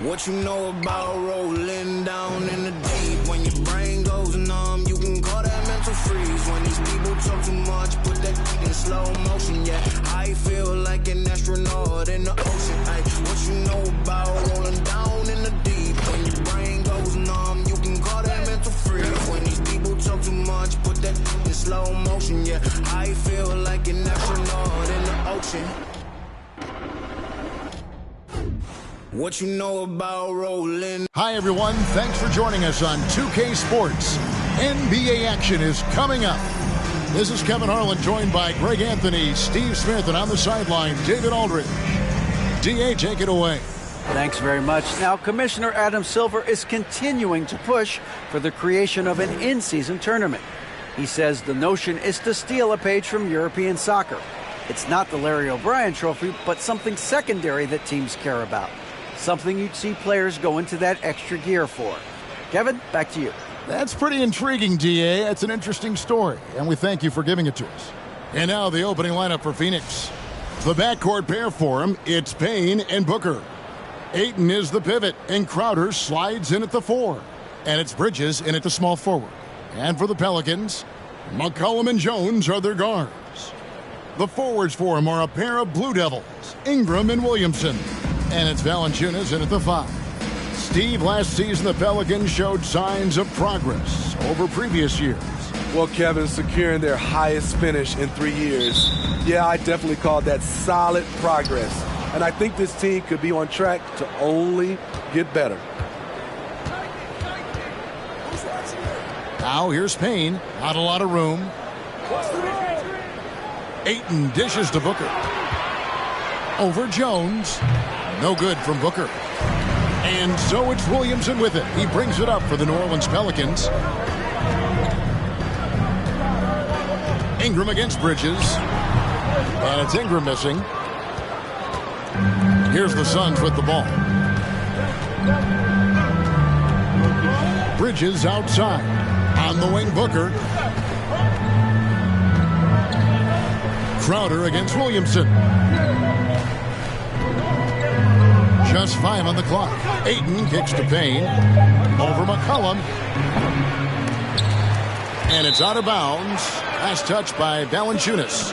What you know about rolling down in the deep? When your brain goes numb, you can call that mental freeze. When these people talk too much, put that in slow motion. Yeah, I feel like an astronaut in the ocean. Ay, what you know about rolling down in the deep? When your brain goes numb, you can call that mental freeze. When these people talk too much, put that in slow motion. Yeah, I feel like an astronaut in the ocean. What you know about rolling? Hi, everyone. Thanks for joining us on 2K Sports. NBA action is coming up. This is Kevin Harlan, joined by Greg Anthony, Steve Smith, and on the sideline, David Aldridge. DA, take it away. Thanks very much. Now, Commissioner Adam Silver is continuing to push for the creation of an in-season tournament. He says the notion is to steal a page from European soccer. It's not the Larry O'Brien Trophy, but something secondary that teams care about. Something you'd see players go into that extra gear for. Kevin, back to you. That's pretty intriguing, DA. That's an interesting story, and we thank you for giving it to us. And now the opening lineup for Phoenix. The backcourt pair for him, it's Payne and Booker. Ayton is the pivot, and Crowder slides in at the 4. And it's Bridges in at the small forward. And for the Pelicans, McCollum and Jones are their guards. The forwards for him are a pair of Blue Devils, Ingram and Williamson. And it's Valanciunas in at the 5. Steve, last season the Pelicans showed signs of progress over previous years. Well, Kevin, securing their highest finish in 3 years. Yeah, I definitely call that solid progress. And I think this team could be on track to only get better. Now here's Payne. Not a lot of room. Ayton dishes to Booker. Over Jones. No good from Booker. And so it's Williamson with it. He brings it up for the New Orleans Pelicans. Ingram against Bridges. And it's Ingram missing. Here's the Suns with the ball. Bridges outside. On the wing, Booker. Crowder against Williamson. Just 5 on the clock. Ayton kicks to Payne. Over McCollum. And it's out of bounds. Last touch by Valanciunas.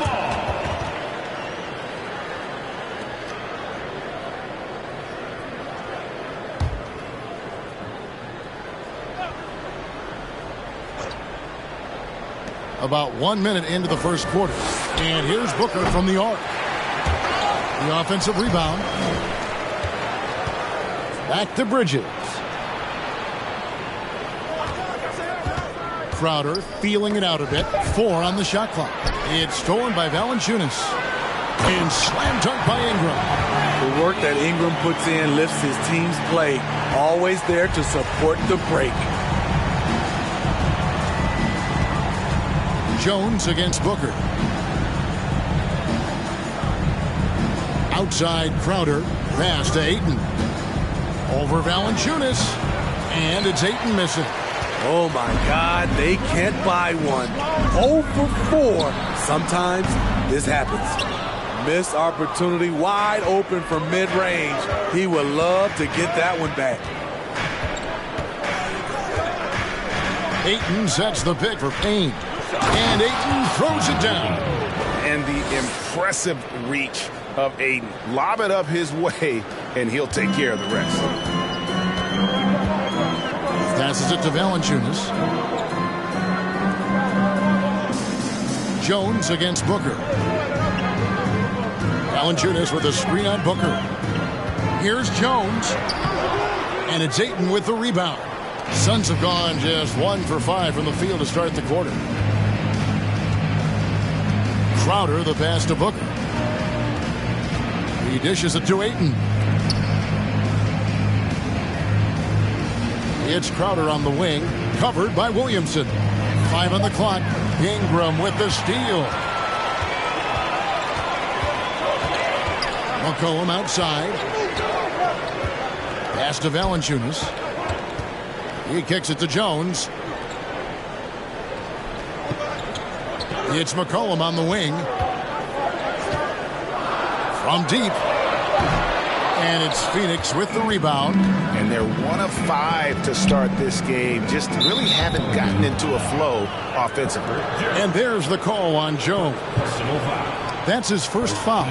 About 1 minute into the first quarter. And here's Booker from the arc. The offensive rebound. Back to Bridges. Crowder feeling it out a bit. 4 on the shot clock. It's stolen by Valanciunas. And slam dunk by Ingram. The work that Ingram puts in lifts his team's play. Always there to support the break. Jones against Booker. Outside Crowder. Pass to Ayton. Over Valanciunas. And it's Ayton missing. Oh, my God. They can't buy one. 0 for 4. Sometimes this happens. Missed opportunity. Wide open from mid-range. He would love to get that one back. Ayton sets the pick for Payne. And Ayton throws it down. And the impressive reach of Ayton. Lob it up his way, and he'll take care of the rest. Passes it to Valanciunas. Jones against Booker. Valanciunas with a screen on Booker. Here's Jones. And it's Ayton with the rebound. Suns have gone just 1 for 5 from the field to start the quarter. Crowder, the pass to Booker. He dishes it to Ayton. It's Crowder on the wing, covered by Williamson. 5 on the clock. Ingram with the steal. McCollum outside. Pass to Valanciunas. He kicks it to Jones. It's McCollum on the wing. From deep. And it's Phoenix with the rebound. And they're 1 of 5 to start this game. Just really haven't gotten into a flow offensively. And there's the call on Jones. That's his first foul.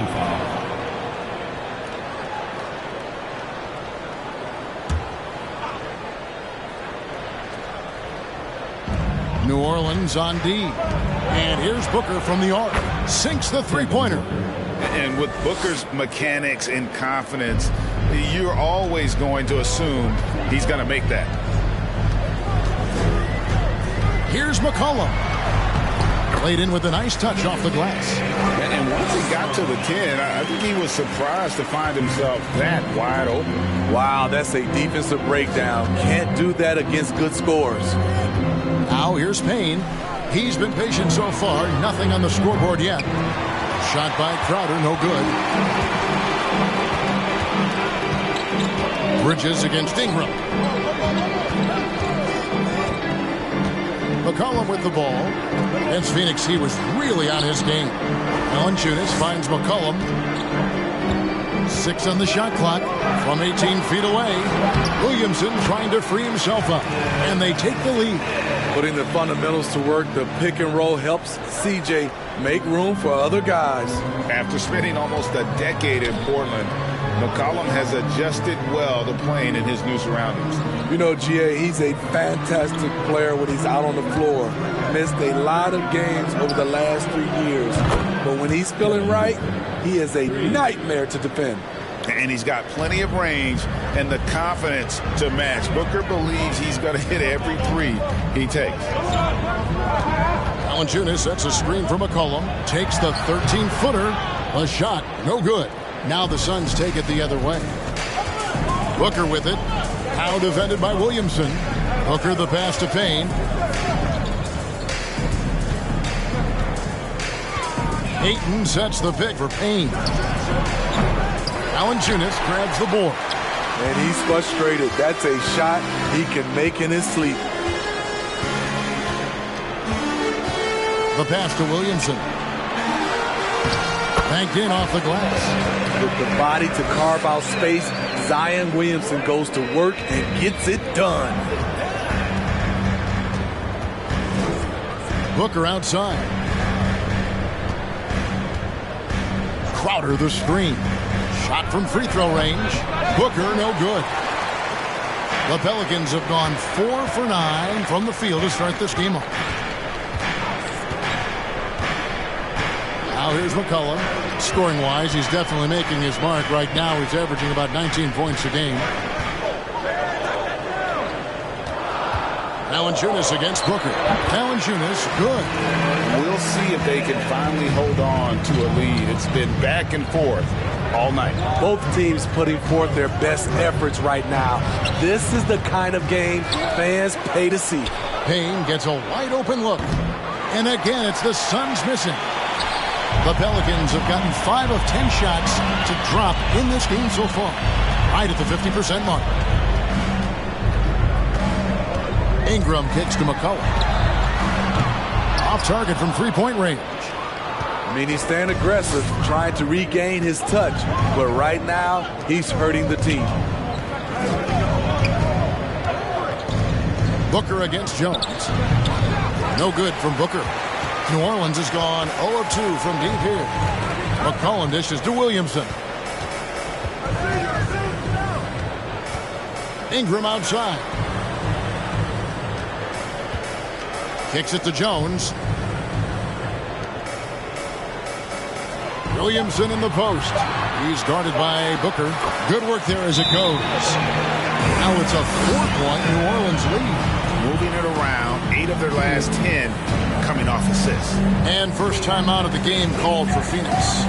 New Orleans on D. And here's Booker from the arc. Sinks the three-pointer. And with Booker's mechanics and confidence, you're always going to assume he's going to make that. Here's McCollum. Played in with a nice touch off the glass. And once he got to the 10, I think he was surprised to find himself that wide open. Wow, that's a defensive breakdown. Can't do that against good scores. Now here's Payne. He's been patient so far. Nothing on the scoreboard yet. Shot by Crowder, no good. Bridges against Ingram. McCollum with the ball. Against Phoenix, he was really on his game. Valanciunas finds McCollum. 6 on the shot clock from 18 feet away. Williamson trying to free himself up. And they take the lead. Putting the fundamentals to work, the pick and roll helps CJ make room for other guys. After spending almost a decade in Portland, McCollum has adjusted well to playing in his new surroundings. You know, GA, he's a fantastic player when he's out on the floor. Missed a lot of games over the last 3 years. But when he's feeling right, he is a nightmare to defend. And he's got plenty of range and the confidence to match. Booker believes he's going to hit every three he takes. Valanciunas sets a screen for McCollum. Takes the 13-footer. A shot, no good. Now the Suns take it the other way. Booker with it. Now defended by Williamson. Booker the pass to Payne. Ayton sets the pick for Payne. Valanciunas grabs the board. And he's frustrated. That's a shot he can make in his sleep. The pass to Williamson. Banked in off the glass. With the body to carve out space, Zion Williamson goes to work and gets it done. Booker outside. Crowder the screen. Shot from free throw range. Booker no good. The Pelicans have gone 4 for 9 from the field to start this game off. Now here's McCollum. Scoring-wise, he's definitely making his mark. Right now, he's averaging about 19 points a game. Valanciunas against Booker. Valanciunas, good. We'll see if they can finally hold on to a lead. It's been back and forth all night. Both teams putting forth their best efforts right now. This is the kind of game fans pay to see. Payne gets a wide-open look. And again, it's the Suns missing. The Pelicans have gotten 5 of 10 shots to drop in this game so far. Right at the 50% mark. Ingram kicks to McCollum. Off target from three-point range. I mean, he's staying aggressive, trying to regain his touch. But right now, he's hurting the team. Booker against Jones. No good from Booker. New Orleans has gone 0 of 2 from deep here. McCollum dishes to Williamson. Ingram outside. Kicks it to Jones. Williamson in the post. He's guarded by Booker. Good work there as it goes. Now it's a 4-point New Orleans lead. Moving it around, 8 of their last 10 coming off assists. And first time out of the game called for Phoenix.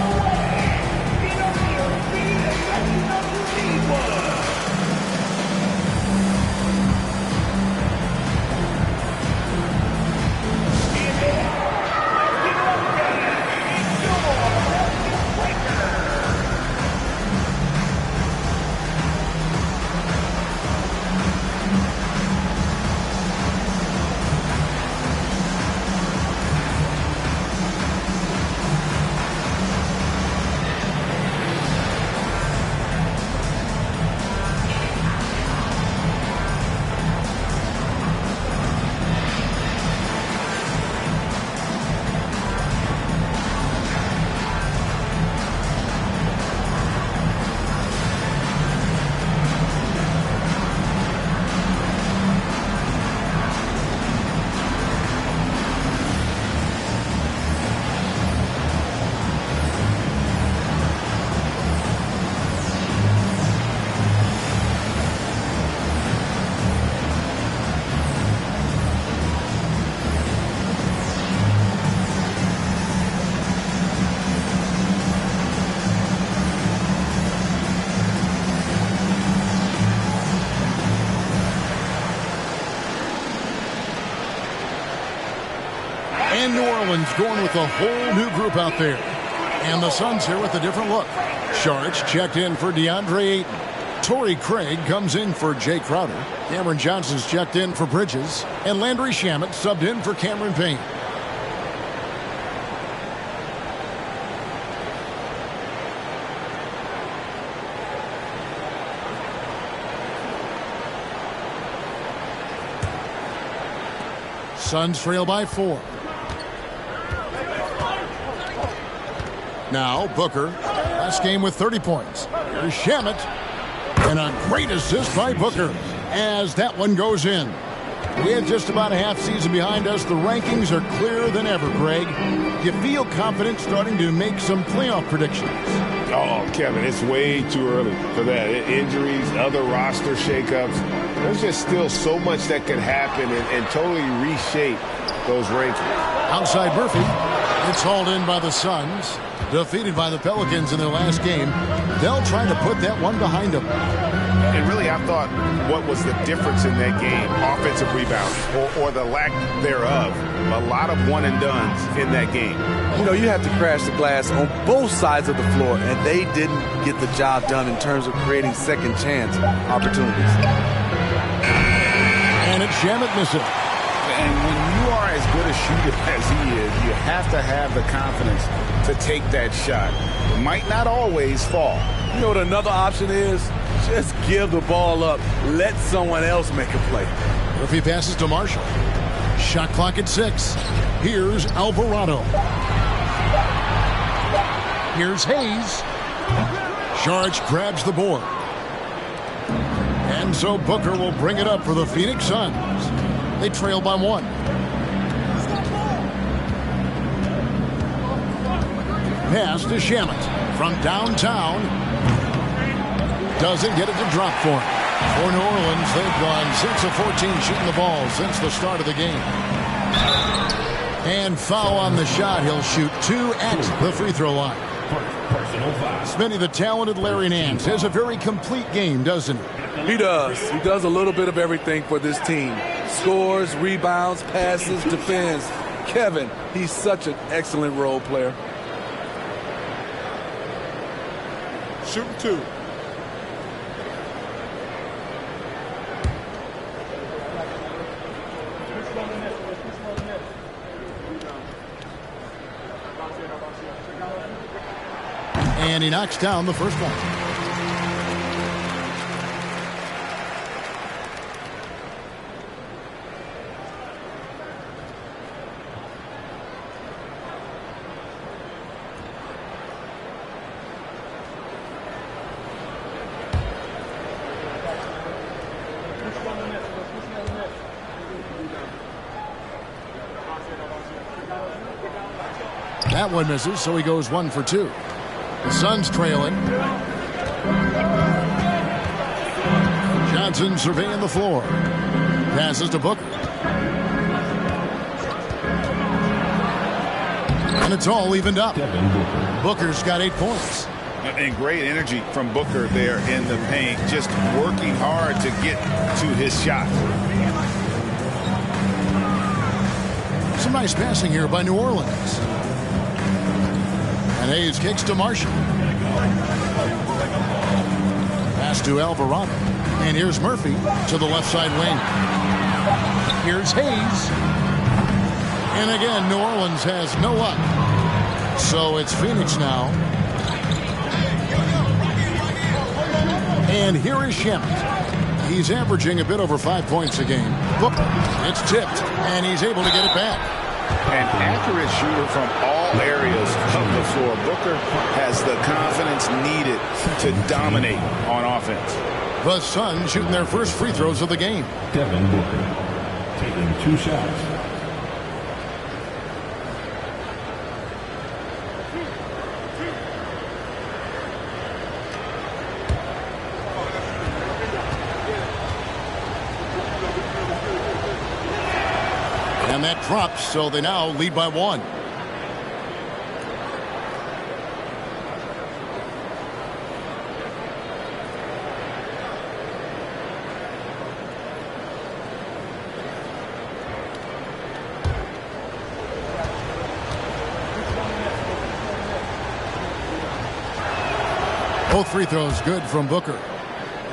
And New Orleans going with a whole new group out there. And the Suns here with a different look. Sharch checked in for DeAndre Ayton. Torrey Craig comes in for Jay Crowder. Cameron Johnson's checked in for Bridges. And Landry Shamet subbed in for Cameron Payne. Suns trail by 4. Now Booker, last game with 30 points. Here's Shamet, and a great assist by Booker as that one goes in. We have just about a half season behind us. The rankings are clearer than ever, Greg. Do you feel confident starting to make some playoff predictions? Oh, Kevin, it's way too early for that. Injuries, other roster shakeups. There's just still so much that could happen and totally reshape those rankings. Outside Murphy. It's hauled in by the Suns. Defeated by the Pelicans in their last game. They'll try to put that one behind them. And really, I thought what was the difference in that game? Offensive rebounding or the lack thereof. A lot of one-and-dones in that game. You know, you have to crash the glass on both sides of the floor, and they didn't get the job done in terms of creating second chance opportunities. And it's Shamet missing. And when you are as good a shooter as he is, you have to have the confidence to take that shot. It might not always fall. You know what another option is? Just give the ball up. Let someone else make a play. Murphy passes to Marshall. Shot clock at 6. Here's Alvarado. Here's Hayes. Sharch grabs the board. And so Booker will bring it up for the Phoenix Suns. They trail by 1. Pass to Shamet from downtown. Doesn't get it to drop for him. For New Orleans, they've gone 6 of 14 shooting the ball since the start of the game. And foul on the shot. He'll shoot 2 at the free throw line. Smitty, the talented Larry Nance, has a very complete game, doesn't he? He does. He does a little bit of everything for this team. Scores, rebounds, passes, defends. Kevin, he's such an excellent role player. Shoot 2. And he knocks down the first one. That one misses, so he goes 1 for 2. The Suns trailing. Johnson surveying the floor. Passes to Booker. And it's all evened up. Booker's got 8 points. And great energy from Booker there in the paint. Just working hard to get to his shot. Some nice passing here by New Orleans. And Hayes kicks to Marshall. Pass to Alvarado. And here's Murphy to the left side wing. Here's Hayes. And again, New Orleans has no luck. So it's Phoenix now. And here is Shamet. He's averaging a bit over 5 points a game. Booker, it's tipped, and he's able to get it back. An accurate shooter from all areas of the floor. Booker has the confidence needed to dominate on offense. The Suns shooting their first free throws of the game. Devin Booker taking 2 shots. And that drops, so they now lead by 1. Both free throws good from Booker.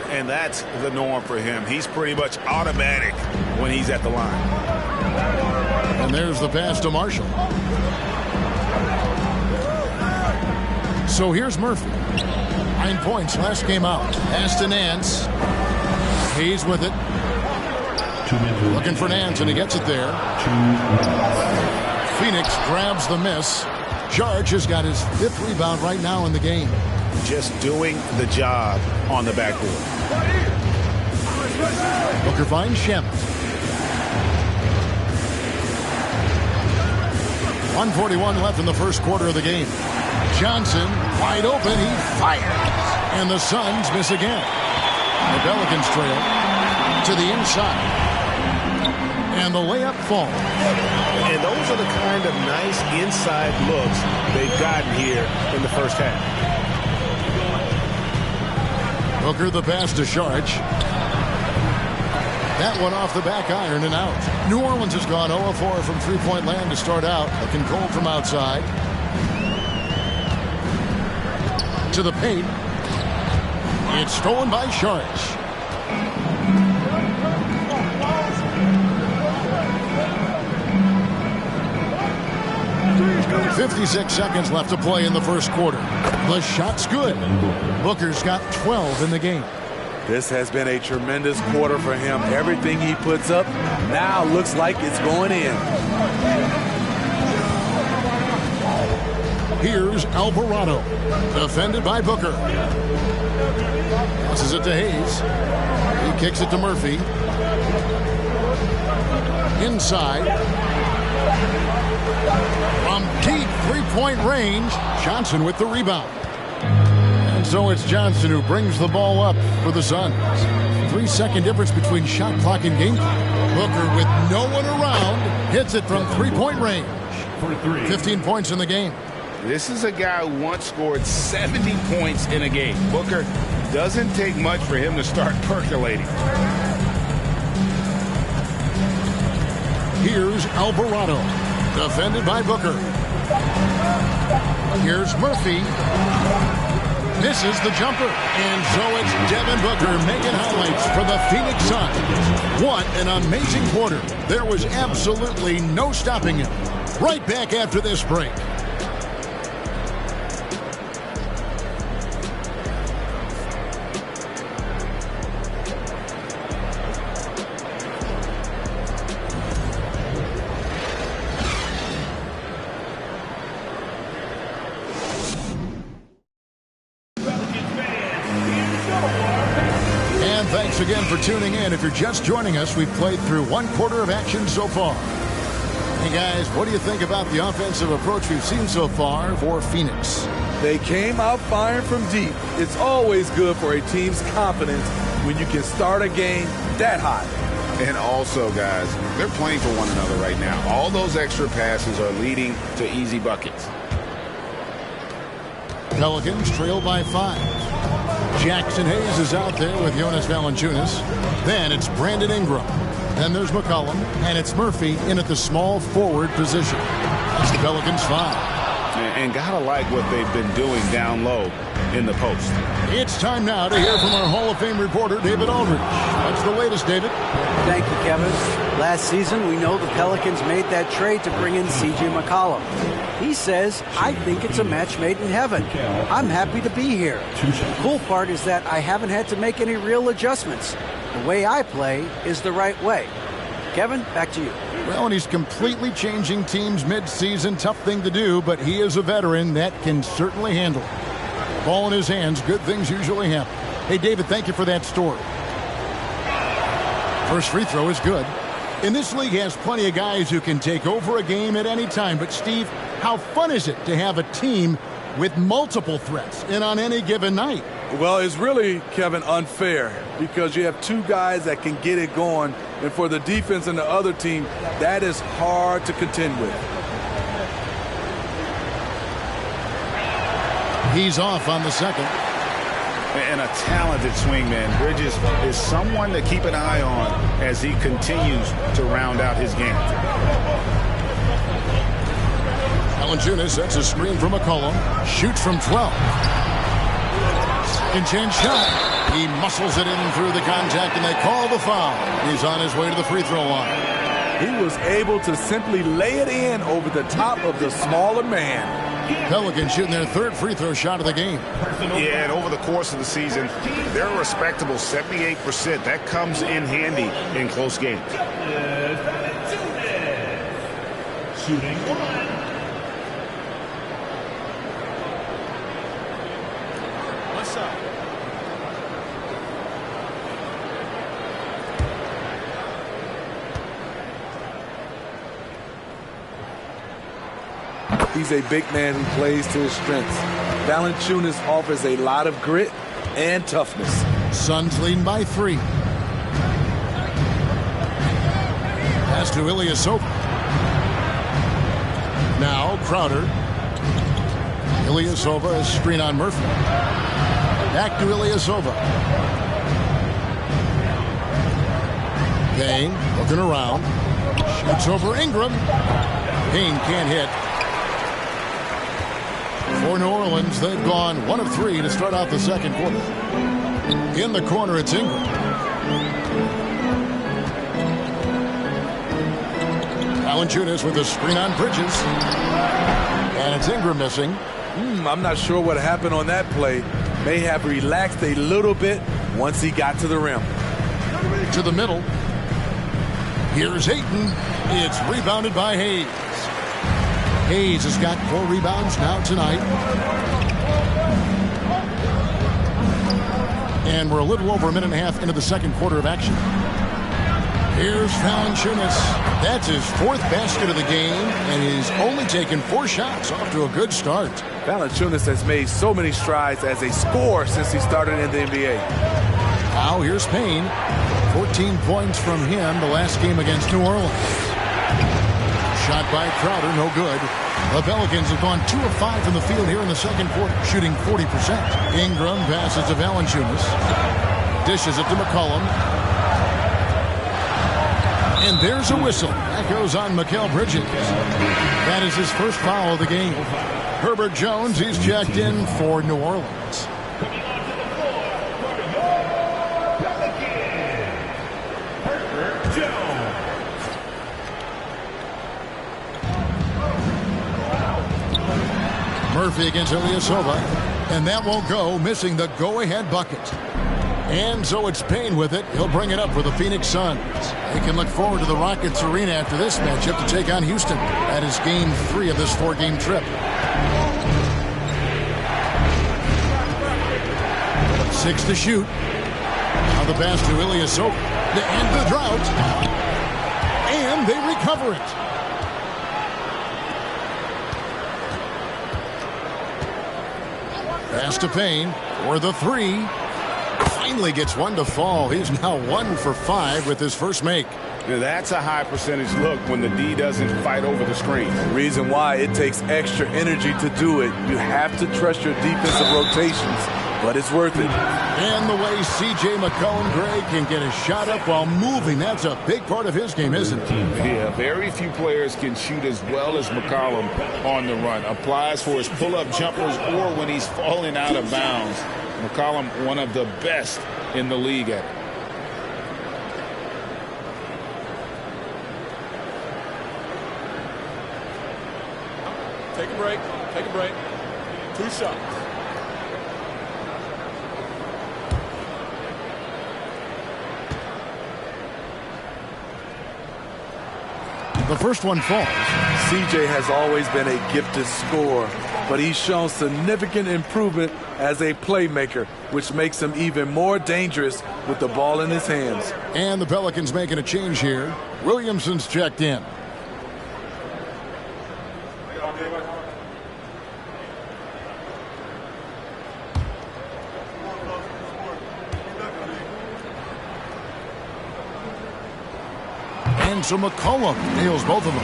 And that's the norm for him. He's pretty much automatic when he's at the line. And there's the pass to Marshall. So here's Murphy. 9 points last game out. Pass to Nance. He's with it. Looking for Nance, and he gets it there. Phoenix grabs the miss. George has got his 5th rebound right now in the game. Just doing the job on the backboard. Booker finds Shem. 1:41 left in the first quarter of the game. Johnson, wide open, he fires. And the Suns miss again. The Pelicans trail to the inside. And the layup falls. And those are the kind of nice inside looks they've gotten here in the first half. Booker the pass to Sharge. That one off the back iron and out. New Orleans has gone 0-4 from three-point land to start out. Looking cold from outside. To the paint. It's stolen by Sharge. .56 seconds left to play in the first quarter. The shot's good. Booker's got 12 in the game. This has been a tremendous quarter for him. Everything he puts up now looks like it's going in. Here's Alvarado, defended by Booker. Passes it to Hayes. He kicks it to Murphy. Inside. From deep three-point range, Johnson with the rebound. And so it's Johnson who brings the ball up for the Suns. 3-second difference between shot clock and game clock. Booker with no one around hits it from three-point range. 15 points in the game. This is a guy who once scored 70 points in a game. Booker, doesn't take much for him to start percolating. Here's Alvarado, defended by Booker. Here's Murphy. Misses the jumper. And so it's Devin Booker making highlights for the Phoenix Suns. What an amazing quarter. There was absolutely no stopping him. Right back after this break. Thanks again for tuning in. If you're just joining us, we've played through 1 quarter of action so far. Hey guys, what do you think about the offensive approach we've seen so far for Phoenix? They came out firing from deep. It's always good for a team's confidence when you can start a game that hot. And also, guys, they're playing for one another right now. All those extra passes are leading to easy buckets. Pelicans trail by 5. Jackson Hayes is out there with Jonas Valanciunas. Then it's Brandon Ingram. Then there's McCollum. And it's Murphy in at the small forward position. That's the Pelicans 5. And gotta like what they've been doing down low in the post. It's time now to hear from our Hall of Fame reporter, David Aldridge. What's the latest, David? Thank you, Kevin. Last season, we know the Pelicans made that trade to bring in C.J. McCollum. He says, I think it's a match made in heaven. I'm happy to be here. The cool part is that I haven't had to make any real adjustments. The way I play is the right way. Kevin, back to you. Well, and he's completely changing teams mid-season. Tough thing to do, but he is a veteran that can certainly handle it. Ball in his hands, good things usually happen. Hey, David, thank you for that story. First free throw is good. And this league has plenty of guys who can take over a game at any time. But, Steve, how fun is it to have a team with multiple threats and on any given night? Well, it's really, Kevin, unfair because you have two guys that can get it going. And for the defense and the other team, that is hard to contend with. He's off on the second. And a talented swingman. Bridges is someone to keep an eye on as he continues to round out his game. Valanciunas sets a screen from McCollum. Shoots from 12. Can change shot. He muscles it in through the contact, and they call the foul. He's on his way to the free throw line. He was able to simply lay it in over the top of the smaller man. Pelicans shooting their third free throw shot of the game. Yeah, and over the course of the season, they're a respectable 78%. That comes in handy in close games. Shooting one. What's up? He's a big man who plays to his strengths. Valanciunas offers a lot of grit and toughness. Suns leading by 3. Pass to Ilyasova. Now Crowder. Ilyasova, a screen on Murphy. Back to Ilyasova. Payne looking around. Shoots over Ingram. Payne can't hit. For New Orleans, they've gone 1 of 3 to start out the second quarter. In the corner, it's Ingram. Valanciunas with a screen on Bridges. And it's Ingram missing. I'm not sure what happened on that play. May have relaxed a little bit once he got to the rim. To the middle. Here's Ayton. It's rebounded by Hayes. Hayes has got 4 rebounds now tonight. And we're a little over a minute and a half into the second quarter of action. Here's Valanciunas. That's his 4th basket of the game, and he's only taken 4 shots. Off to a good start. Valanciunas has made so many strides as a scorer since he started in the NBA. Now here's Payne. 14 points from him the last game against New Orleans. Shot by Crowder, no good. The Pelicans have gone 2 of 5 from the field here in the second quarter, shooting 40%. Ingram passes to Valanciunas. Dishes it to McCollum. And there's a whistle. That goes on Mikal Bridges. That is his first foul of the game. Herbert Jones, he's checked in for New Orleans. Murphy against Ilyasova, and that won't go, missing the go-ahead bucket. And so it's Payne with it. He'll bring it up for the Phoenix Suns. They can look forward to the Rockets Arena after this matchup to take on Houston. That is game 3 of this 4-game trip. 6 to shoot. Now the pass to Ilyasova to end the drought. And they recover it. Pass to Payne for the 3. Finally gets one to fall. He's now 1 for 5 with his first make. Now that's a high percentage look when the D doesn't fight over the screen. Reason why it takes extra energy to do it. You have to trust your defensive rotations, but it's worth it. And the way C.J. McCollum-Gray can get a shot up while moving, that's a big part of his game, isn't it? Yeah, very few players can shoot as well as McCollum on the run. Applies for his pull-up jumpers or when he's falling out of bounds. McCollum, one of the best in the league at it. Take a break. Take a break. 2 shots. The first one falls. CJ has always been a gifted scorer, but he's shown significant improvement as a playmaker, which makes him even more dangerous with the ball in his hands. And the Pelicans making a change here. Williamson's checked in. And so McCollum nails both of them.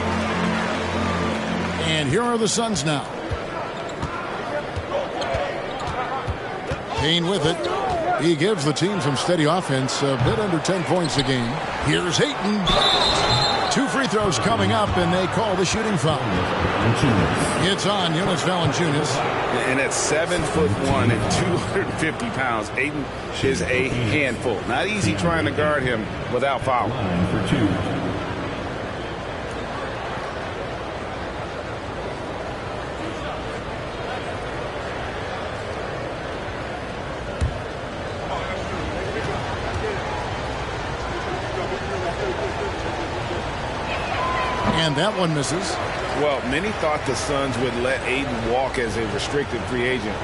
And here are the Suns now. Payne with it. He gives the team some steady offense, a bit under 10 points a game. Here's Ayton. 2 free throws coming up, and they call the shooting foul. It's on Jonas Valanciunas. And at 7'1" and 250 pounds, Aiden is a handful. Not easy trying to guard him without fouling. For 2. And that one misses. Well, many thought the Suns would let Aiden walk as a restricted free agent,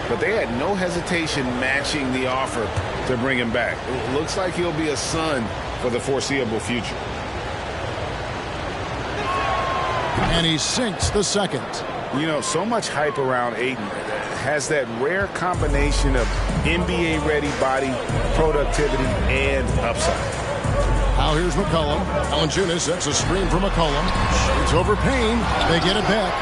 but they had no hesitation matching the offer to bring him back. It looks like he'll be a Sun for the foreseeable future. And he sinks the second. You know, so much hype around Aiden. Has that rare combination of NBA-ready body, productivity, and upside. Now here's McCollum. Valanciunas sets a screen for McCollum. Shoots over Payne. They get it back.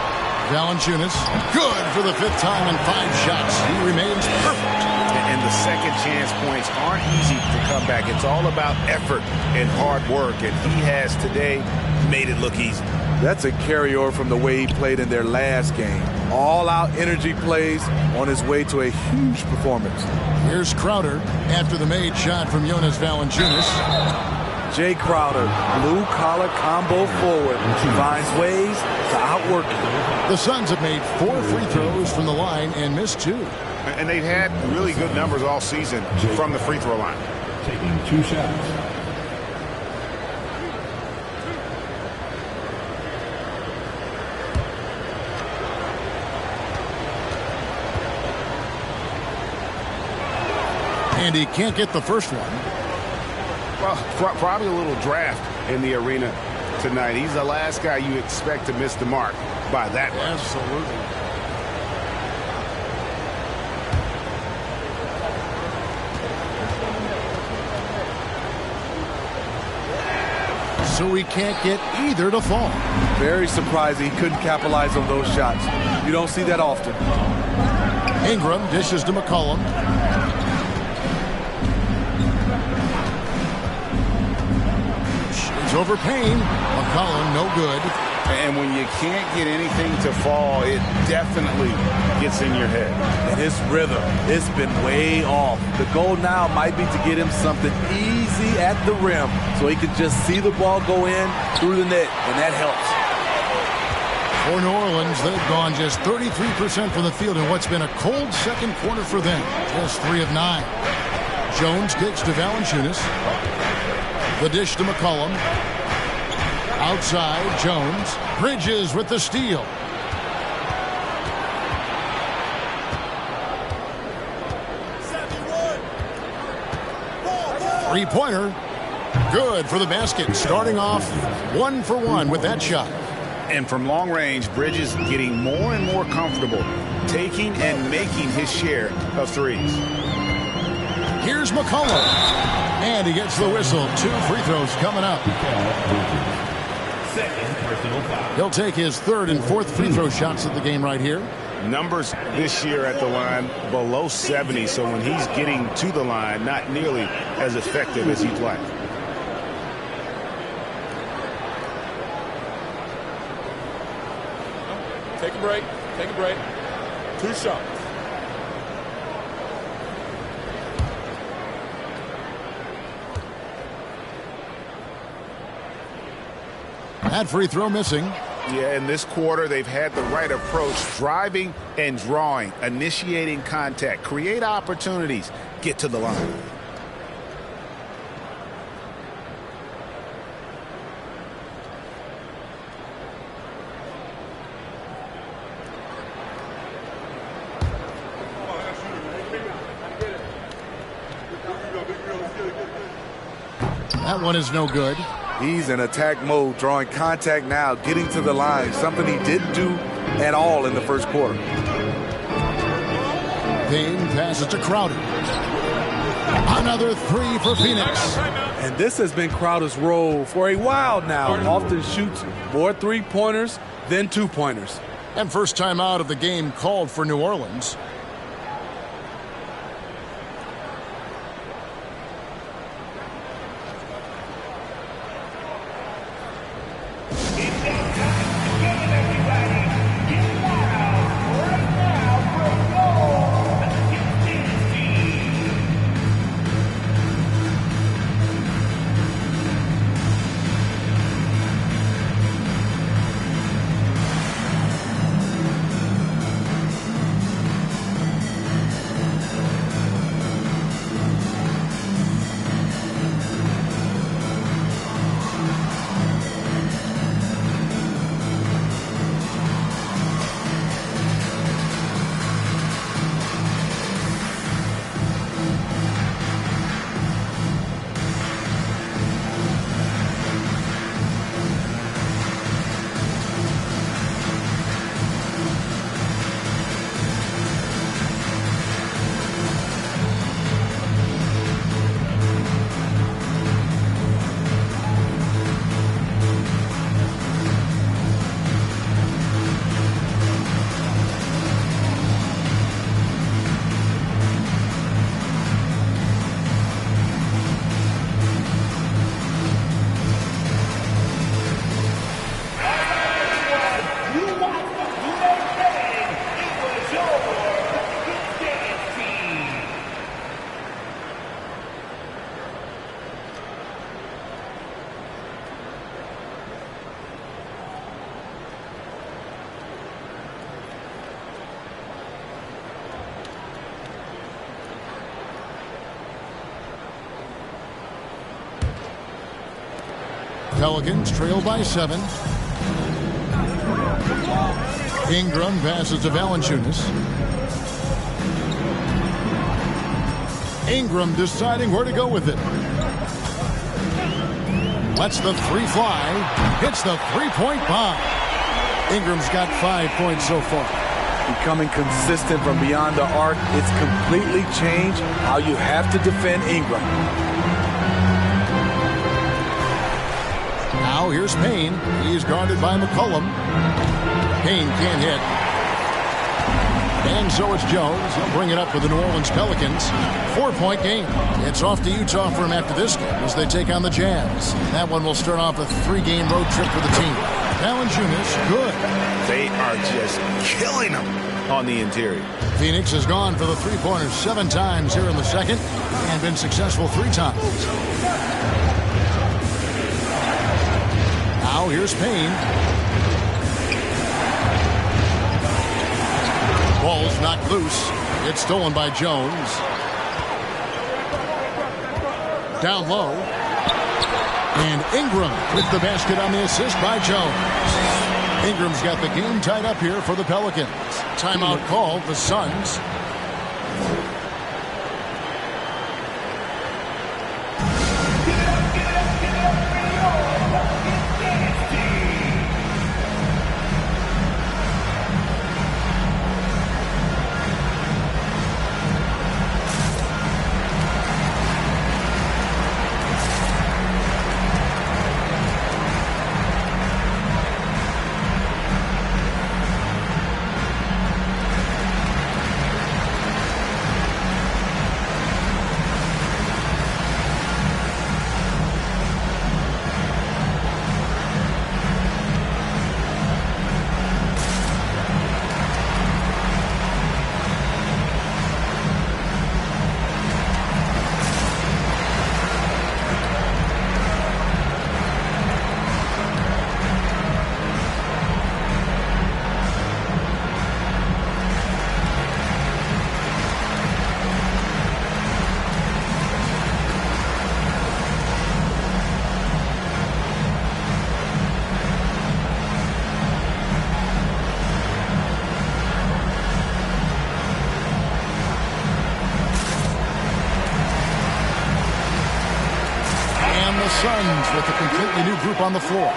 Valanciunas, good for the 5th time in 5 shots. He remains perfect. And the second chance points aren't easy to come back. It's all about effort and hard work, and he has today made it look easy. That's a carryover from the way he played in their last game. All-out energy plays on his way to a huge performance. Here's Crowder after the made shot from Jonas Valanciunas. Jay Crowder, blue-collar combo forward, finds ways to outwork it. The Suns have made 4 free throws from the line and missed 2. And they've had really good numbers all season from the free throw line. Taking 2 shots. And he can't get the first one. Well, probably a little draft in the arena tonight. He's the last guy you expect to miss the mark by that much. Absolutely. So he can't get either to fall. Very surprising he couldn't capitalize on those shots. You don't see that often. Ingram dishes to McCollum. Over Payne. McCollum, no good. And when you can't get anything to fall, it definitely gets in your head. And his rhythm, it's been way off. The goal now might be to get him something easy at the rim so he can just see the ball go in through the net, and that helps. For New Orleans, they've gone just 33% from the field in what's been a cold second quarter for them. Just 3 of 9. Jones kicks to Valanciunas. The dish to McCollum. Outside, Jones. Bridges with the steal. Three-pointer. Good for the basket. Starting off 1 for 1 with that shot. And from long range, Bridges getting more and more comfortable taking and making his share of threes. Here's McCollum. And he gets the whistle. 2 free throws coming up. He'll take his 3rd and 4th free throw shots of the game right here. Numbers this year at the line below 70, so when he's getting to the line, not nearly as effective as he'd like. Take a break. Take a break. 2 shots. That free throw missing. Yeah, in this quarter, they've had the right approach, driving and drawing, initiating contact, create opportunities, get to the line. That one is no good. He's in attack mode, drawing contact now, getting to the line, something he didn't do at all in the first quarter. Payne passes to Crowder. Another 3 for Phoenix. And this has been Crowder's role for a while now. Often shoots more 3-pointers than 2-pointers. And first time out of the game called for New Orleans. Pelicans trail by 7. Ingram passes to Valanciunas. Ingram deciding where to go with it. Lets the three fly. Hits the three-point bomb. Ingram's got 5 points so far. Becoming consistent from beyond the arc. It's completely changed how you have to defend Ingram. Now here's Payne. He's guarded by McCollum. Payne can't hit. And so it's Jones. He'll bring it up for the New Orleans Pelicans. 4-point game. It's off to Utah for him after this game as they take on the Jazz. That one will start off a 3-game road trip for the team. Valanciunas, good. They are just killing them on the interior. Phoenix has gone for the three-pointers 7 times here in the second and been successful 3 times. Now here's Payne. Ball's knocked loose. It's stolen by Jones. Down low. And Ingram with the basket on the assist by Jones. Ingram's got the game tied up here for the Pelicans. Timeout called the Suns. Suns with a completely new group on the floor.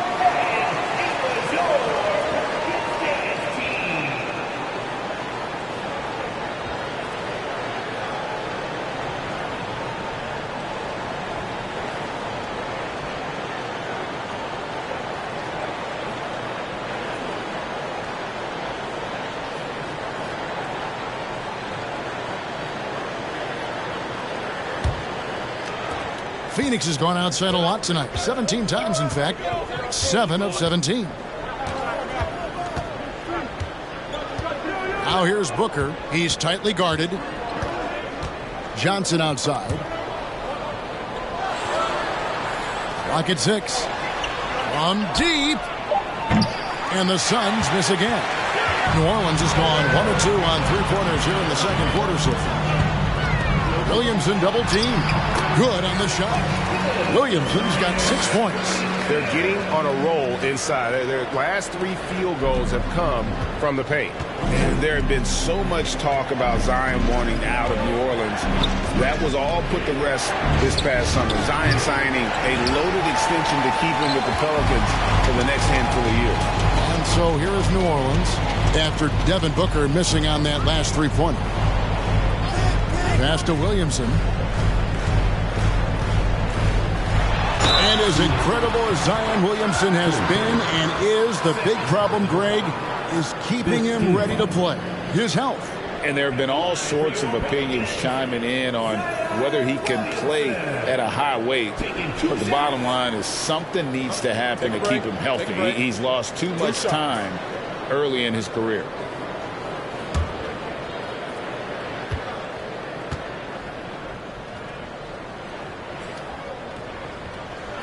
Phoenix has gone outside a lot tonight. 17 times, in fact. 7 of 17. Now here's Booker. He's tightly guarded. Johnson outside. Clock at 6. From deep. And the Suns miss again. New Orleans has gone 1 of 2 on three-pointers here in the second quarter so far. Williamson double team. Good on the shot. Williamson's got 6 points. They're getting on a roll inside. Their last 3 field goals have come from the paint. And there had been so much talk about Zion wanting out of New Orleans. That was all put to rest this past summer. Zion signing a loaded extension to keep him with the Pelicans for the next handful of years. And so here is New Orleans after Devin Booker missing on that last three-pointer. Pass to Williamson. And as incredible as Zion Williamson has been and is, the big problem, Greg, is keeping him ready to play. His health. And there have been all sorts of opinions chiming in on whether he can play at a high weight. But the bottom line is something needs to happen to keep him healthy. He's lost too much time early in his career.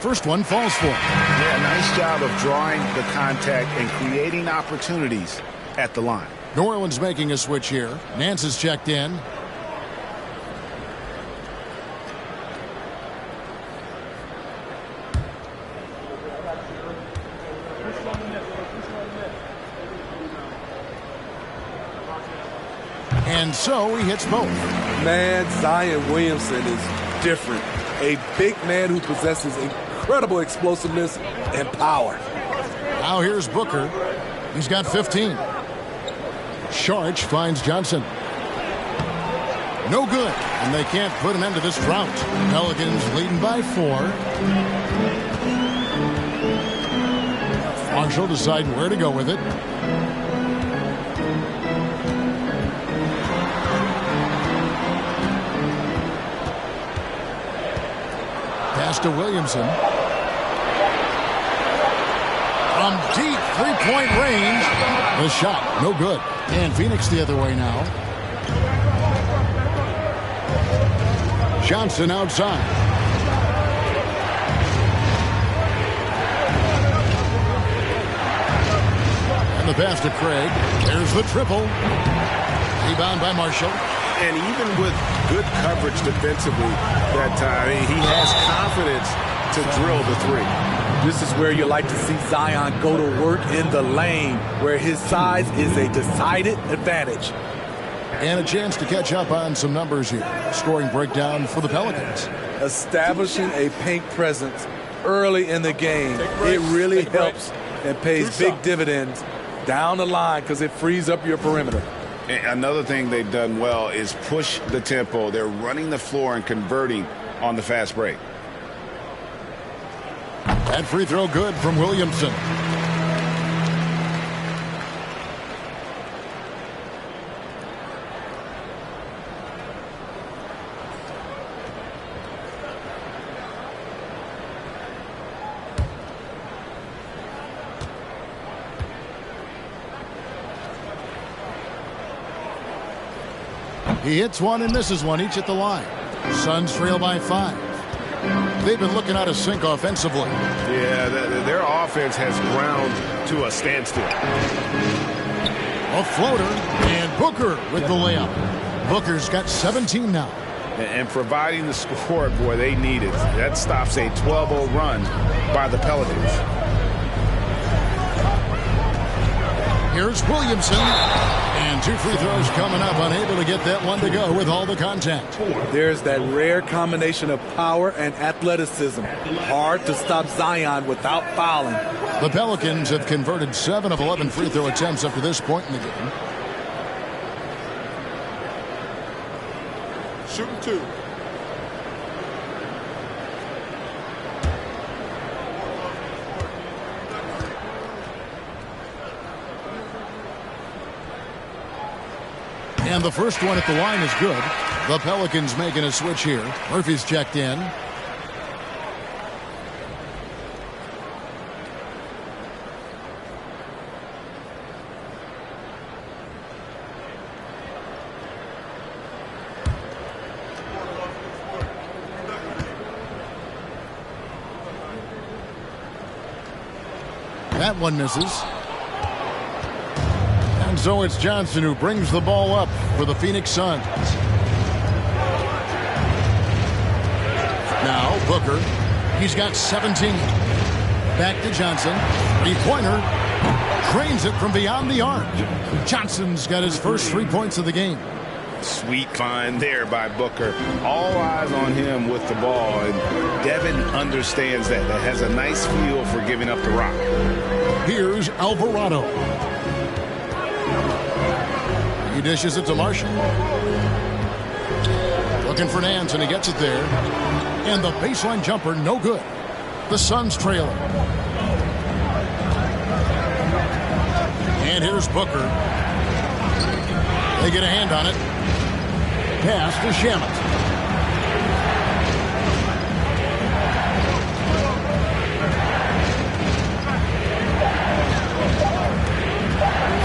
First one falls for him. Yeah, nice job of drawing the contact and creating opportunities at the line. New Orleans making a switch here. Nance is checked in. And so he hits both. Man, Zion Williamson is different. A big man who possesses incredible explosiveness and power. Now here's Booker. He's got 15. Sharch finds Johnson. No good, and they can't put an end to this drought. Pelicans leading by 4. Marshall deciding where to go with it. Pass to Williamson. From deep three-point range. The shot, no good. And Phoenix the other way now. Johnson outside. And the pass to Craig. There's the triple. Rebound by Marshall. And even with good coverage defensively that time, he has confidence to drill the three. This is where you like to see Zion go to work in the lane, where his size is a decided advantage. And a chance to catch up on some numbers here. Scoring breakdown for the Pelicans. Establishing a paint presence early in the game, it really helps and pays big dividends down the line because it frees up your perimeter. And another thing they've done well is push the tempo. They're running the floor and converting on the fast break. That free throw good from Williamson. He hits one and misses one, each at the line. Suns trail by 5. They've been looking out of sync offensively. Yeah, their offense has ground to a standstill. A floater, and Booker with the layup. Booker's got 17 now. And providing the score, boy, they need it. That stops a 12-0 run by the Pelicans. Here's Williamson. And 2 free throws coming up, unable to get that one to go with all the contact. There's that rare combination of power and athleticism. Hard to stop Zion without fouling. The Pelicans have converted 7 of 11 free throw attempts up to this point in the game. Shooting 2. And the first one at the line is good. The Pelicans making a switch here. Murphy's checked in. That one misses. And so it's Johnson who brings the ball up for the Phoenix Suns. Now Booker. He's got 17. Back to Johnson. 3-pointer. Drains it from beyond the arc. Johnson's got his first 3 points of the game. Sweet find there by Booker. All eyes on him with the ball. And Devin understands that. That has a nice feel for giving up the rock. Here's Alvarado. He dishes it to Marshall. Looking for Nance, and he gets it there. And the baseline jumper, no good. The Suns trailing. And here's Booker. They get a hand on it. Pass to Shamet.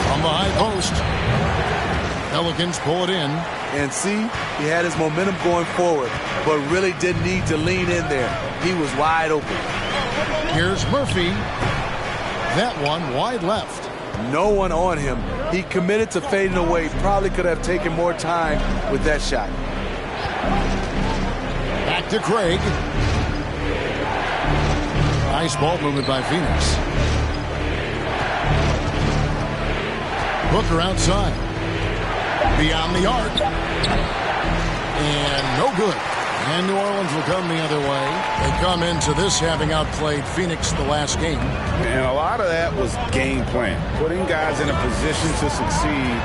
From the high post. Pelicans pull it in. And see, he had his momentum going forward, but really didn't need to lean in there. He was wide open. Here's Murphy. That one wide left. No one on him. He committed to fading away. Probably could have taken more time with that shot. Back to Craig. Nice ball movement by Phoenix. Booker outside. Beyond the arc. And no good. And New Orleans will come the other way. They come into this having outplayed Phoenix the last game. And a lot of that was game plan. Putting guys in a position to succeed,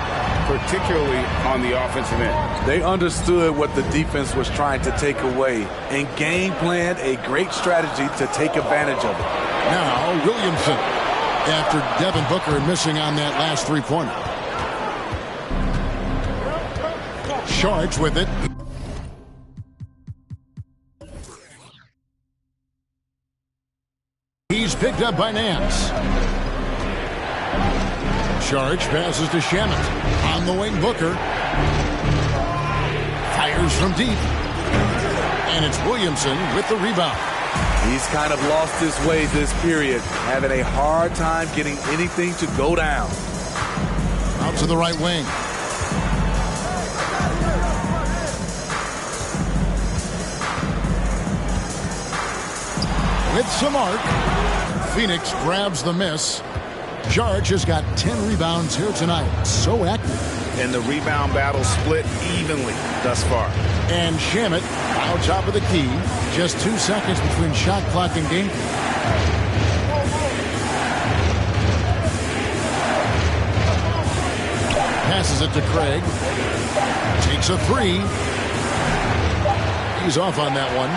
particularly on the offensive end. They understood what the defense was trying to take away and game planned a great strategy to take advantage of it. Now, Williamson, after Devin Booker missing on that last three-pointer. Sharks with it. He's picked up by Nance. Sharch passes to Shamet. On the wing, Booker. Fires from deep. And it's Williamson with the rebound. He's kind of lost his way this period, having a hard time getting anything to go down. Out to the right wing. With some arc, Phoenix grabs the miss. Jarge has got 10 rebounds here tonight. So active. And the rebound battle split evenly thus far. And Shamet out top of the key. Just 2 seconds between shot clock and game clock. Passes it to Craig. Takes a three. He's off on that one.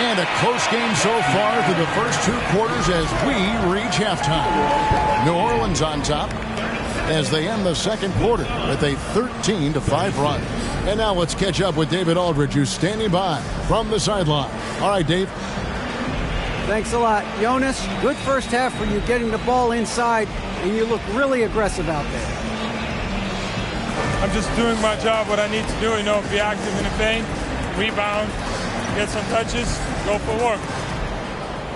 And a close game so far through the first 2 quarters as we reach halftime. New Orleans on top as they end the second quarter with a 13-5 run. And now let's catch up with David Aldridge, who's standing by from the sideline. All right, Dave. Thanks a lot. Jonas, good first half for you getting the ball inside, and you look really aggressive out there. I'm just doing my job, what I need to do, be active in the paint, rebound, get some touches, go for work.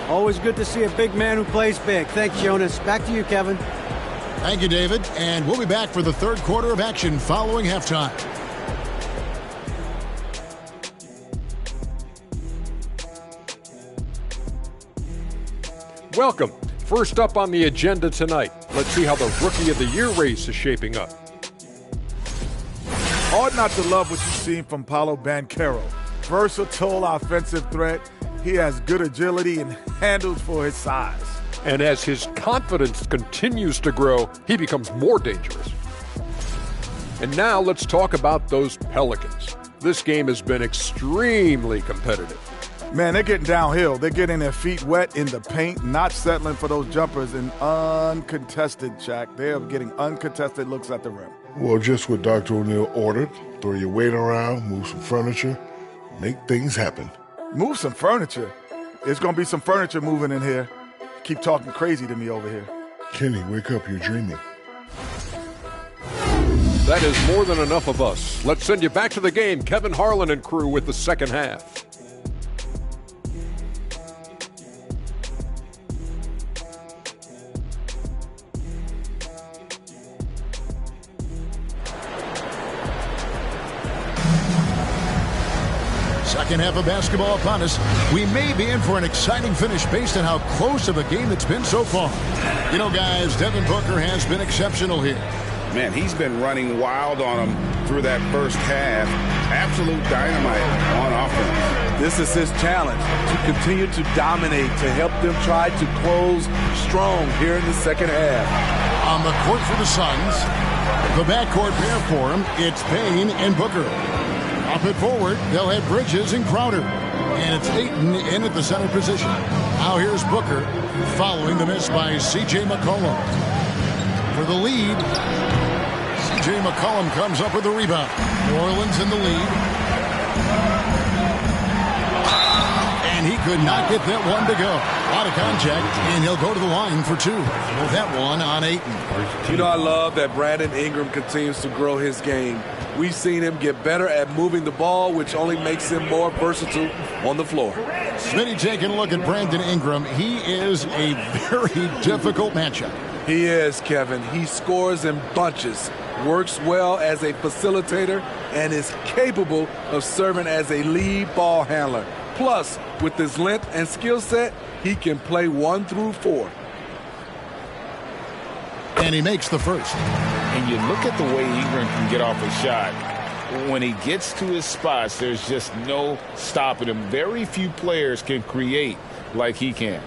Always good to see a big man who plays big. Thanks, Jonas. Back to you, Kevin. Thank you, David. And we'll be back for the third quarter of action following halftime. Welcome. First up on the agenda tonight, let's see how the Rookie of the Year race is shaping up. Hard not to love what you've seen from Paolo Banchero. Versatile offensive threat. He has good agility and handles for his size. And as his confidence continues to grow, he becomes more dangerous. And now let's talk about those Pelicans. This game has been extremely competitive. Man, they're getting downhill. They're getting their feet wet in the paint, not settling for those jumpers and uncontested, Shaq. They're getting uncontested looks at the rim. Well, just what Dr. O'Neal ordered. Throw your weight around, move some furniture, make things happen. Move some furniture? There's going to be some furniture moving in here. Keep talking crazy to me over here. Kenny, wake up, you're dreaming. That is more than enough of us. Let's send you back to the game. Kevin Harlan and crew with the second half. Second half of basketball upon us. We may be in for an exciting finish based on how close of a game it's been so far. You know, guys, Devin Booker has been exceptional here. Man, he's been running wild on them through that first half. Absolute dynamite on offense. This is his challenge, to continue to dominate, to help them try to close strong here in the second half. On the court for the Suns, the backcourt pair for him, it's Payne and Booker. Up and forward, they'll have Bridges and Crowder. And it's Ayton in at the center position. Now here's Booker following the miss by C.J. McCollum. For the lead, C.J. McCollum comes up with the rebound. New Orleans in the lead. And he could not get that one to go. A lot of contact, and he'll go to the line for 2. That one on Ayton. I love that Brandon Ingram continues to grow his game. We've seen him get better at moving the ball, which only makes him more versatile on the floor. Smitty taking a look at Brandon Ingram. He is a very difficult matchup. He is, Kevin. He scores in bunches, works well as a facilitator, and is capable of serving as a lead ball handler. Plus, with his length and skill set, he can play 1 through 4. And he makes the first. And you look at the way Ingram can get off a shot. When he gets to his spots, there's just no stopping him. Very few players can create like he can.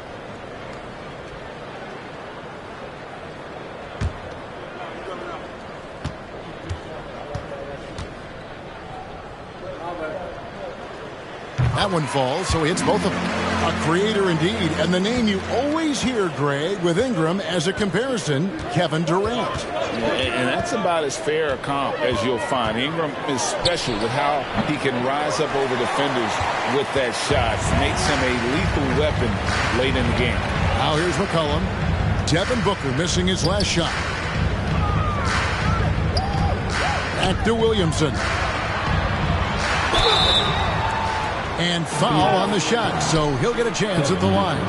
That one falls, so he hits both of them. A creator indeed, and the name you always hear, Greg, with Ingram as a comparison, Kevin Durant. And that's about as fair a comp as you'll find. Ingram is special with how he can rise up over defenders with that shot. Makes him a lethal weapon late in the game. Now here's McCollum. Devin Booker missing his last shot. Back to Williamson. And foul on the shot, so he'll get a chance at the line.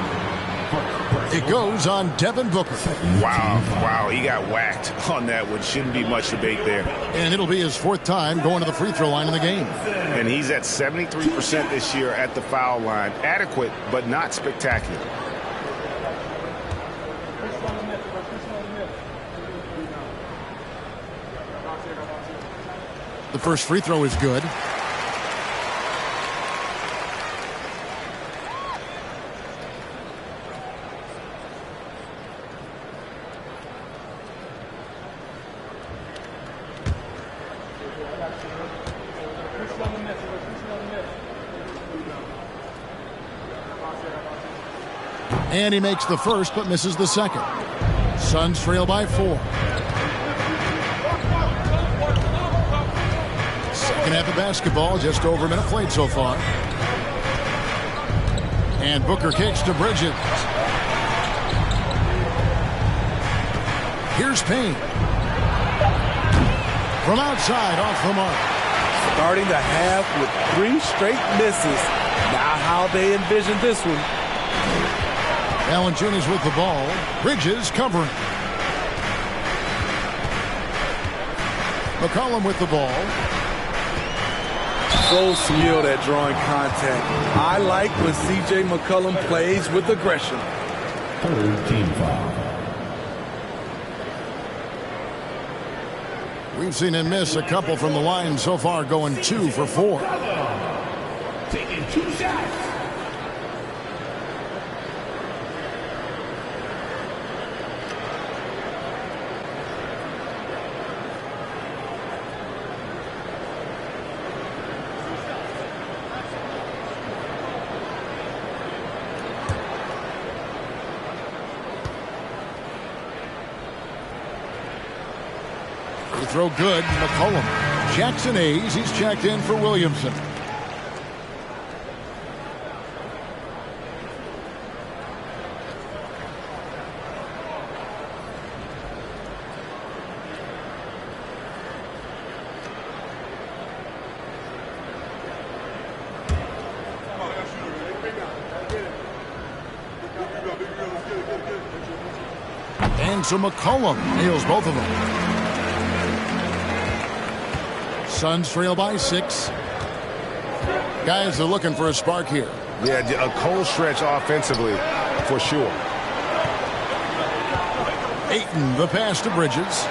It goes on Devin Booker. Wow, he got whacked on that one. Shouldn't be much debate there. And it'll be his fourth time going to the free throw line in the game. And he's at 73% this year at the foul line. Adequate, but not spectacular. The first free throw is good. And he makes the first, but misses the second. Suns trail by 4. Second half of basketball, just over a minute played so far. And Booker kicks to Bridges. Here's Payne. From outside, off the mark. Starting the half with 3 straight misses. Now how they envision this one. Valanciunas with the ball. Bridges covering. McCollum with the ball. So skilled at drawing contact. I like when C.J. McCollum plays with aggression. 13 foul. We've seen him miss a couple from the line so far, going 2 for 4. Taking 2 shots. Throw good. McCollum. Jackson Hayes. He's checked in for Williamson. And so McCollum nails both of them. Suns trail by 6. Guys are looking for a spark here. Yeah, a cold stretch offensively, for sure. Ayton, the pass to Bridges.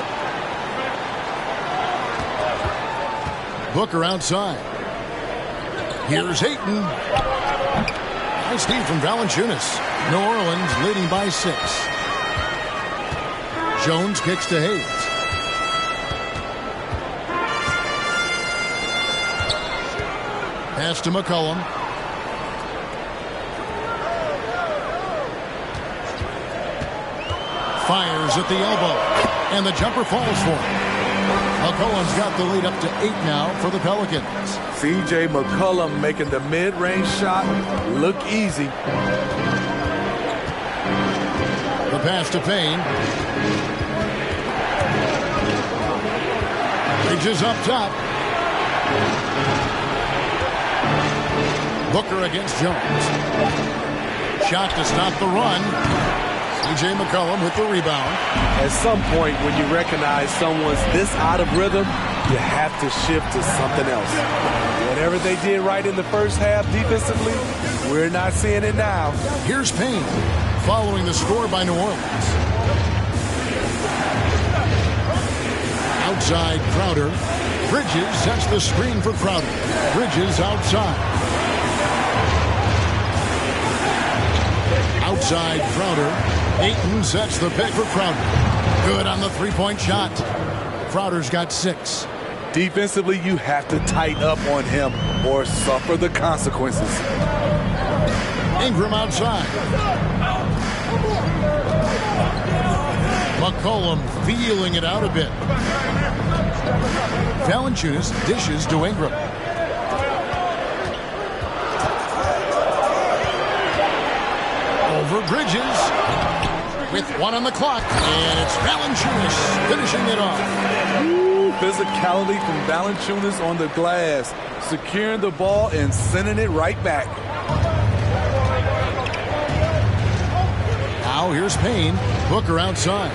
Booker outside. Here's Ayton. Nice feed from Valanciunas. New Orleans leading by 6. Jones kicks to Hayes. Pass to McCollum. Fires at the elbow. And the jumper falls for him. McCollum's got the lead up to 8 now for the Pelicans. C.J. McCollum making the mid-range shot look easy. The pass to Payne. Bridges up top. Booker against Jones. Shot to stop the run. C.J. McCollum with the rebound. At some point, when you recognize someone's this out of rhythm, you have to shift to something else. Whatever they did right in the first half defensively, we're not seeing it now. Here's Payne, following the score by New Orleans. Outside Crowder. Bridges sets the screen for Crowder. Bridges outside. Outside Crowder. Ayton sets the pick for Crowder. Good on the three-point shot. Crowder's got 6. Defensively, you have to tighten up on him or suffer the consequences. Ingram outside. McCollum feeling it out a bit. Valanciunas dishes to Ingram. Over Bridges. With 1 on the clock. And it's Valanciunas finishing it off. Ooh, physicality from Valanciunas on the glass. Securing the ball and sending it right back. Now here's Payne. Booker outside.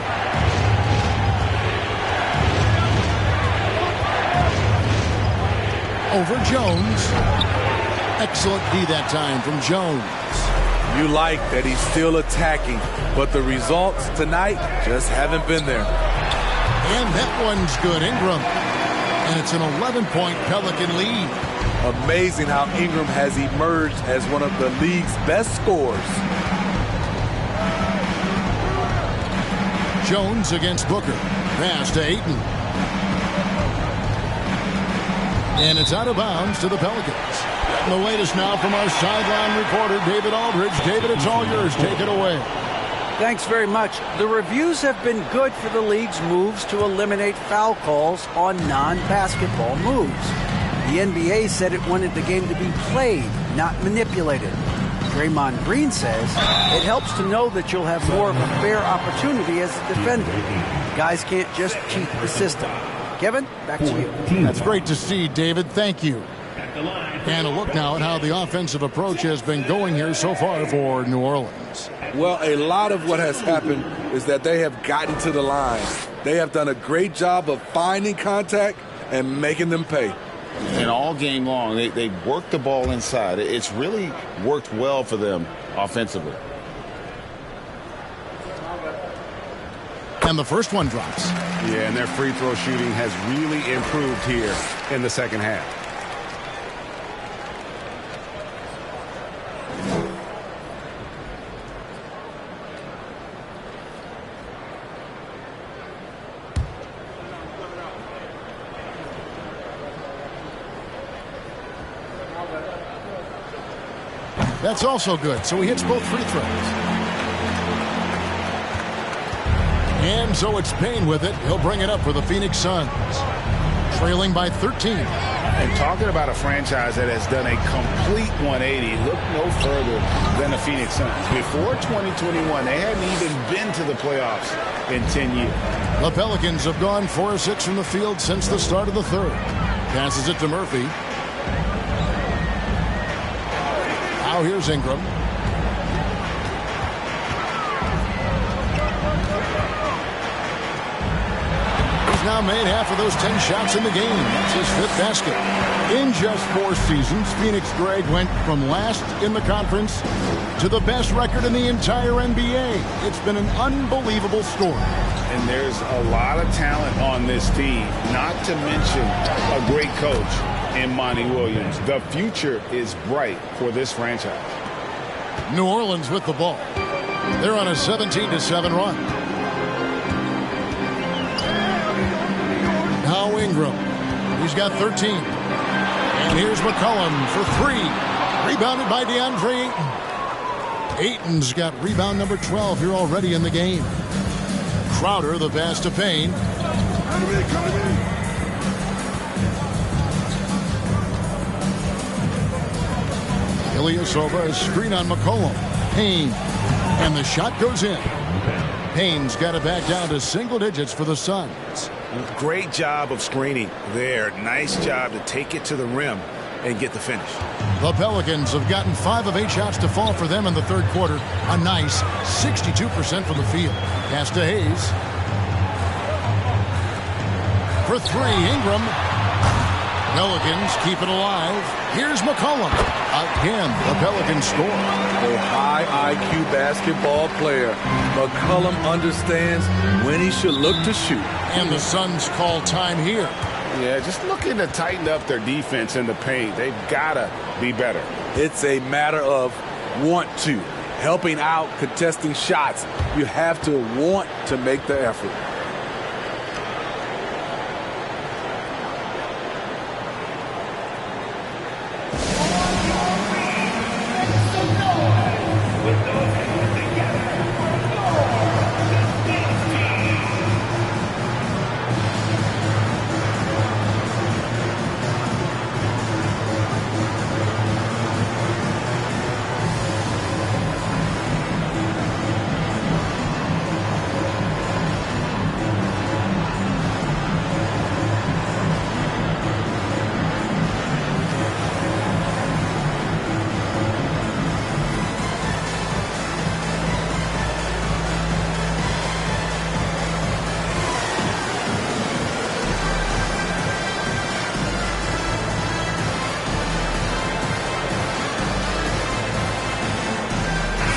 Over Jones. Excellent D that time from Jones. You like that he's still attacking, but the results tonight just haven't been there. And that one's good. Ingram. And it's an 11-point Pelican lead. Amazing how Ingram has emerged as one of the league's best scorers. Jones against Booker. Pass to Ayton. And it's out of bounds to the Pelicans. And the latest now from our sideline reporter, David Aldridge. David, it's all yours. Take it away. Thanks very much. The reviews have been good for the league's moves to eliminate foul calls on non-basketball moves. The NBA said it wanted the game to be played, not manipulated. Draymond Green says it helps to know that you'll have more of a fair opportunity as a defender. Guys can't just cheat the system. Kevin, back to you. That's great to see, David. Thank you. And a look now at how the offensive approach has been going here so far for New Orleans. Well, a lot of what has happened is that they have gotten to the line. They have done a great job of finding contact and making them pay. And all game long, they worked the ball inside. It's really worked well for them offensively. And the first one drops. Yeah, and their free throw shooting has really improved here in the second half. That's also good. So he hits both free throws. And so it's Payne with it. He'll bring it up for the Phoenix Suns. Trailing by 13. And talking about a franchise that has done a complete 180, look no further than the Phoenix Suns. Before 2021, they hadn't even been to the playoffs in 10 years. The Pelicans have gone 4 of 6 from the field since the start of the third. Passes it to Murphy. Now here's Ingram. He's now made half of those 10 shots in the game. That's his 5th basket. In just 4 seasons, Phoenix, Greg, went from last in the conference to the best record in the entire NBA. It's been an unbelievable story. And there's a lot of talent on this team, not to mention a great coach in Monty Williams. The future is bright for this franchise. New Orleans with the ball. They're on a 17-7 run. Now Ingram. He's got 13. And here's McCollum for 3. Rebounded by DeAndre Ayton. Ayton's got rebound number 12 here already in the game. Crowder, the pass to Payne. Ilyasova, a screen on McCollum. Payne. And the shot goes in. Payne's got it back down to single digits for the Suns. Great job of screening there. Nice job to take it to the rim and get the finish. The Pelicans have gotten 5 of 8 shots to fall for them in the third quarter. A nice 62% from the field. Pass to Hayes. For 3, Ingram. Pelicans keep it alive. Here's McCollum. Again, the Pelicans score. A high IQ basketball player. McCollum understands when he should look to shoot. And the Suns call time here. Yeah, just looking to tighten up their defense in the paint. They've got to be better. It's a matter of want to. Helping out, contesting shots. You have to want to make the effort.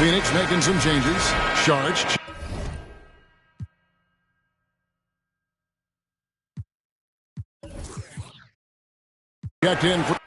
Phoenix making some changes. Sharge. Checked in for